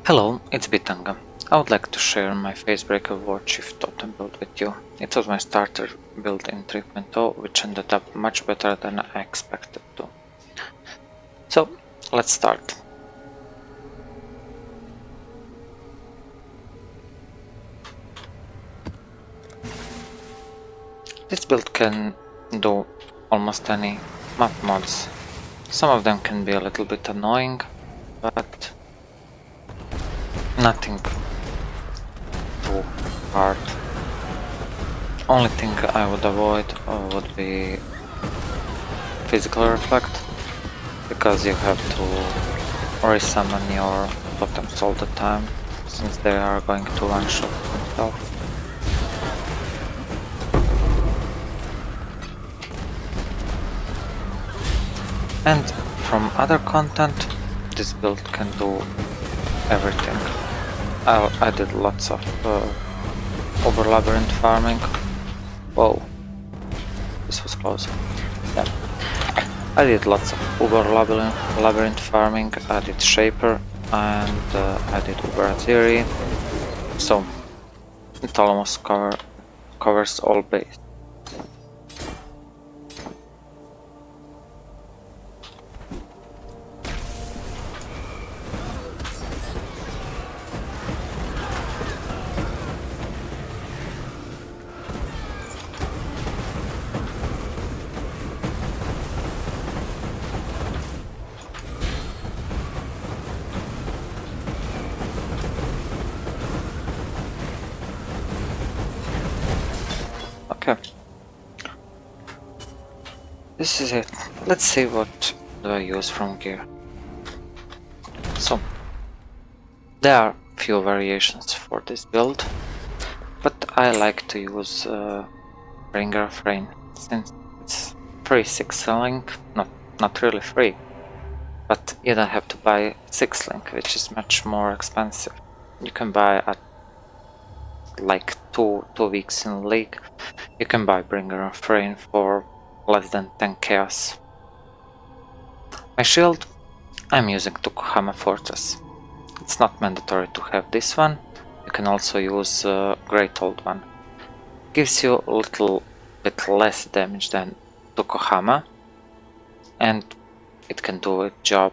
Hello, it's Bitanga. I would like to share my Facebreaker Warchief totem build with you. It was my starter build in 3.0, which ended up much better than I expected to. So, let's start. This build can do almost any map mods. Some of them can be a little bit annoying, but nothing too hard. Only thing I would avoid would be physical reflect, because you have to resummon your totems all the time, since they are going to one-shot themselves. And from other content, this build can do everything. I did lots of over labyrinth farming. Whoa, this was close. Yeah. I did lots of uber labyrinth farming. I did Shaper and I did Uber Azeri, so it almost covers all base. Okay, this is it. Let's see what do I use from gear. So, there are few variations for this build, but I like to use Bringer of Rain, since it's free 6 link, not really free, but you don't have to buy 6 link, which is much more expensive. You can buy at like 2 weeks in league. You can buy Bringer of Rain for less than 10 chaos. My shield, I'm using Tokuhama Fortress. It's not mandatory to have this one. You can also use Great Old One. Gives you a little bit less damage than Tokuhama, and it can do a job.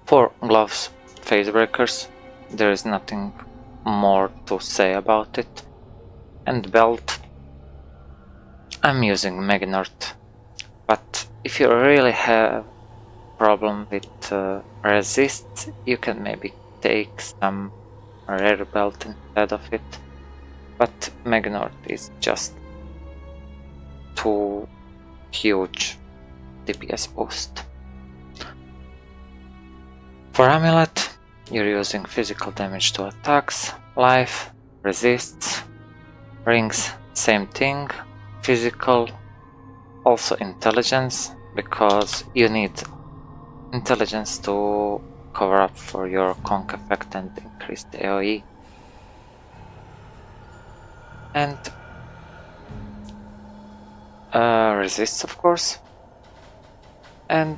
For gloves, Facebreakers, there is nothing more to say about it. And belt, I'm using Magnort, but if you really have problem with resist, you can maybe take some rare belt instead of it, but Magnort is just too huge DPS boost. For amulet, you're using physical damage to attacks, life, resists, rings, same thing, physical, also intelligence, because you need intelligence to cover up for your conk effect and increase the AoE. And resists, of course. And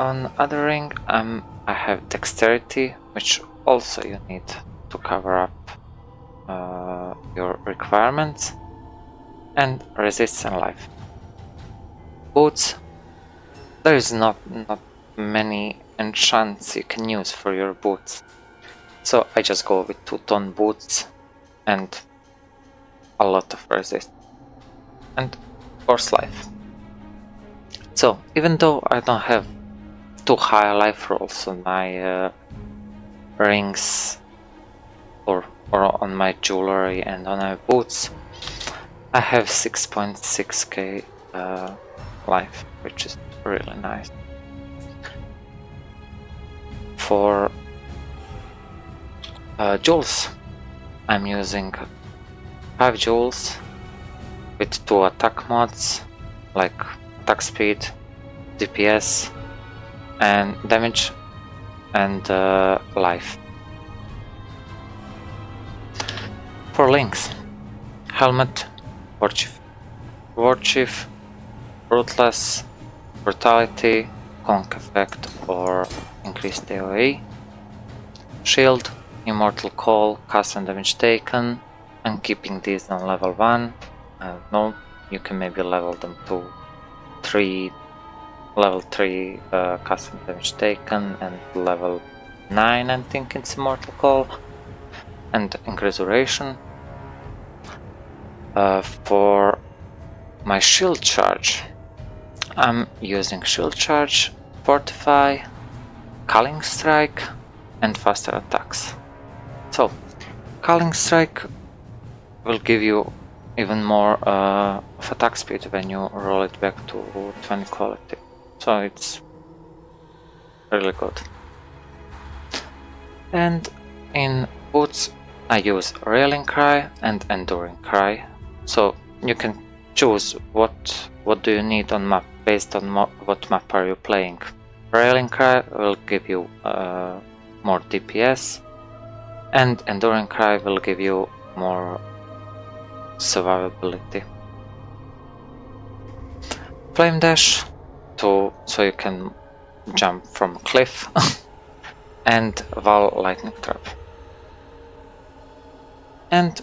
on other ring, I have dexterity, which also you need to cover up your requirements, and resist and life. Boots, there is not many enchants you can use for your boots, so I just go with 2-tone boots and a lot of resist, and of course life. So even though I don't have too high life rolls on my rings or on my jewelry and on my boots, I have 6.6k life, which is really nice. For jewels, I'm using 5 jewels with 2 attack mods, like attack speed, DPS, and damage, and life. For links, helmet, Warchief, Ruthless, Brutality, Conk effect or increased AoE, shield, immortal call, cast and damage taken, and keeping these on level 1. I don't know, you can maybe level them to 3, level 3 cast and damage taken, and level 9 I think it's immortal call, and increase duration. For my shield charge, I'm using shield charge, fortify, culling strike, and faster attacks. So, culling strike will give you even more of attack speed when you roll it back to 20 quality. So it's really good. And in boots I use Railing Cry and Enduring Cry. So you can choose what do you need on map based on what map are you playing. Railing Cry will give you more DPS, and Enduring Cry will give you more survivability. Flame Dash so you can jump from a cliff, and Val Lightning Trap. And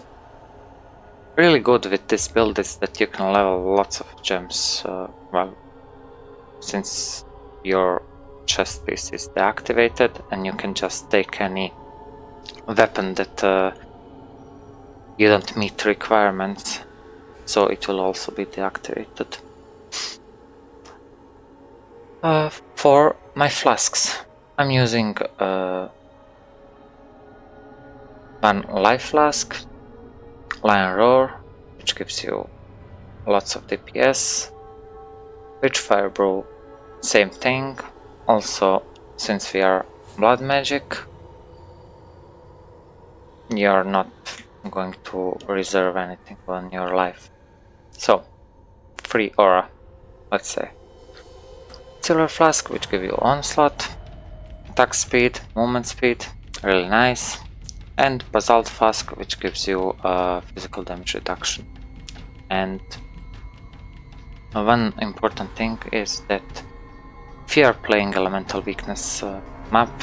really good with this build is that you can level lots of gems, well, since your chest piece is deactivated, and you can just take any weapon that you don't meet requirements, so it will also be deactivated. For my flasks, I'm using one life flask, Lion Roar, which gives you lots of DPS, Witchfire Brew, same thing. Also, since we are blood magic, you're not going to reserve anything on your life. So, free aura, let's say. Silver Flask, which gives you onslaught, attack speed, movement speed, really nice. And Basalt Flask, which gives you physical damage reduction. And one important thing is that if you are playing Elemental Weakness map,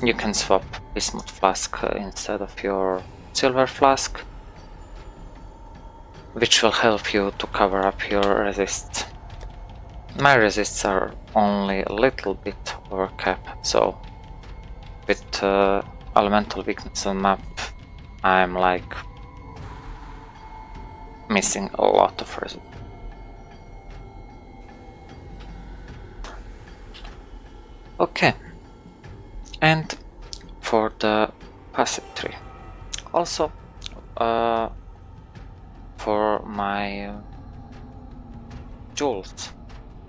you can swap Bismuth Flask instead of your Silver Flask, which will help you to cover up your resists. My resists are only a little bit over cap, so with Elemental Weakness on map, I'm like missing a lot of resist. Okay, and for the passive tree, also for my jewels,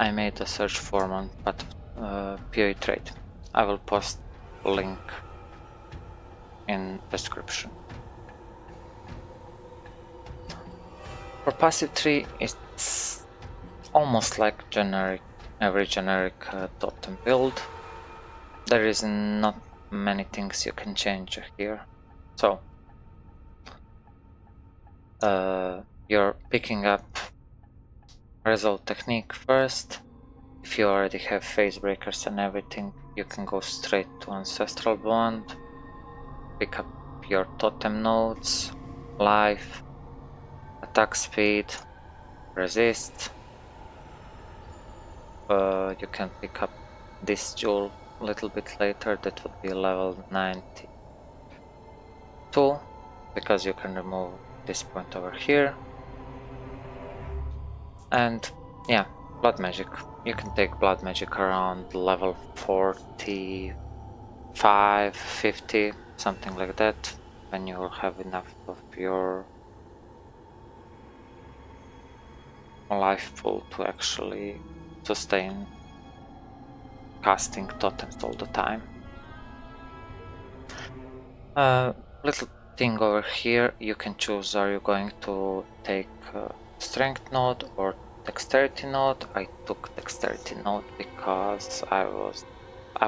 I made a search form on PoE trade. I will post a link in description. For passive tree, it's almost like every generic totem build. There is not many things you can change here. So you're picking up Resolve Technique first. If you already have Phase Breakers and everything, you can go straight to Ancestral Bond, pick up your totem nodes, life, attack speed, resist. You can pick up this jewel a little bit later, that would be level 92, because you can remove this point over here. And yeah, blood magic. You can take blood magic around level 45, 50, something like that, when you will have enough of your life pool to actually sustain casting totems all the time. Little thing over here, you can choose, are you going to take strength node or dexterity node? I took dexterity node because I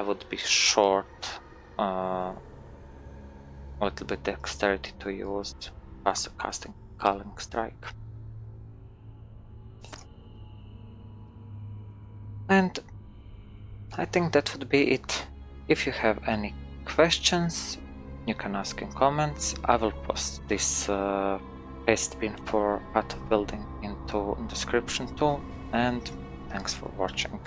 would be short a little bit dexterity to use faster casting Culling Strike. And I think that would be it. If you have any questions, you can ask in comments. I will post this paste pin for path of building into description too, and thanks for watching.